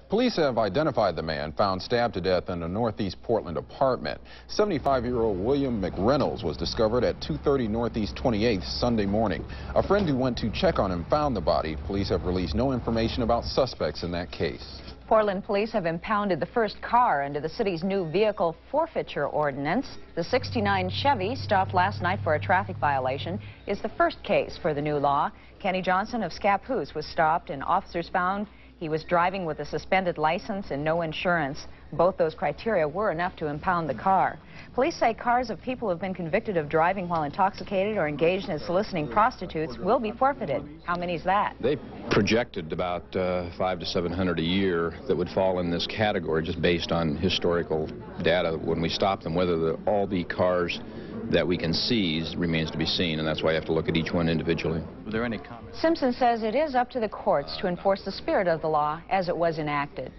Police have identified the man found stabbed to death in a Northeast Portland apartment. 75-year-old William McReynolds was discovered at 230 Northeast 28th Sunday morning. A friend who went to check on him found the body. Police have released no information about suspects in that case. Portland police have impounded the first car under the city's new vehicle forfeiture ordinance. The '69 Chevy, stopped last night for a traffic violation, is the first case for the new law. Kenny Johnson of Scappoose was stopped, and officers found he was driving with a suspended license and no insurance. Both those criteria were enough to impound the car. Police say cars of people who have been convicted of driving while intoxicated or engaged in soliciting prostitutes will be forfeited. How many is that? They projected about 500 to 700 a year that would fall in this category just based on historical data when we stop them. Whether all the cars that we can seize remains to be seen, and that's why you have to look at each one individually. Were there any comments? Simpson says it is up to the courts to enforce the spirit of the law as it was enacted.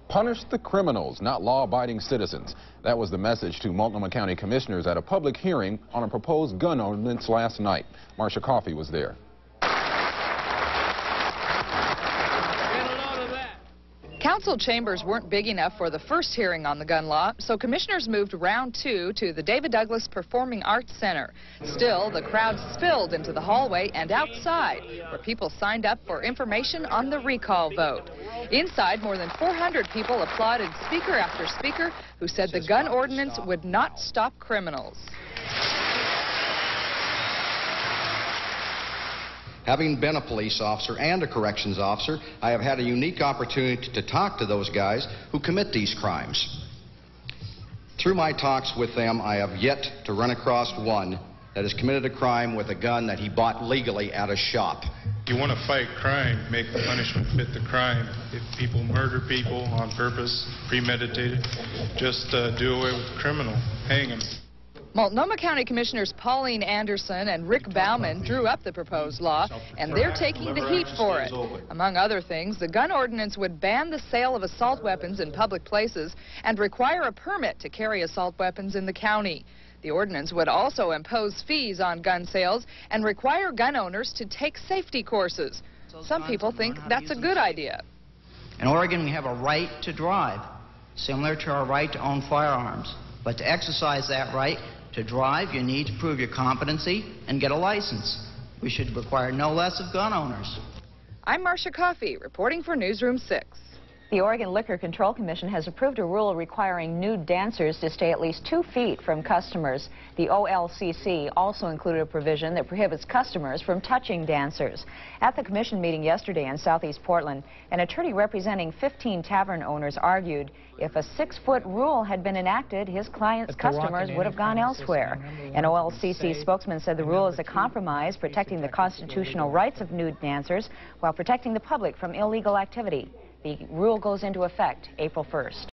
Punish the criminals, not law-abiding citizens. That was the message to Multnomah County commissioners at a public hearing on a proposed gun ordinance last night. Marcia Coffey was there. Council chambers weren't big enough for the first hearing on the gun law, so commissioners moved round two to the David Douglas Performing Arts Center. Still, the crowd spilled into the hallway and outside, where people signed up for information on the recall vote. Inside, more than 400 people applauded speaker after speaker who said the gun ordinance would not stop criminals. Having been a police officer and a corrections officer, I have had a unique opportunity to talk to those guys who commit these crimes. Through my talks with them, I have yet to run across one that has committed a crime with a gun that he bought legally at a shop. You want to fight crime, make the punishment fit the crime. If people murder people on purpose, premeditated, just do away with the criminal, hang him. Multnomah County Commissioners Pauline Anderson and Rick Bauman drew up the proposed law, and they're taking the heat for it. Among other things, the gun ordinance would ban the sale of assault weapons in public places and require a permit to carry assault weapons in the county. The ordinance would also impose fees on gun sales and require gun owners to take safety courses. Some people think that's a good idea. In Oregon, we have a right to drive, similar to our right to own firearms. But to exercise that right to drive, you need to prove your competency and get a license. We should require no less of gun owners. I'm Marcia Coffey, reporting for Newsroom 6. The Oregon Liquor Control Commission has approved a rule requiring nude dancers to stay at least 2 feet from customers. The OLCC also included a provision that prohibits customers from touching dancers. At the commission meeting yesterday in Southeast Portland, an attorney representing 15 tavern owners argued if a 6-foot rule had been enacted, his client's customers would have gone elsewhere. An OLCC spokesman said the rule is a compromise protecting the constitutional rights of nude dancers while protecting the public from illegal activity. The rule goes into effect April 1st.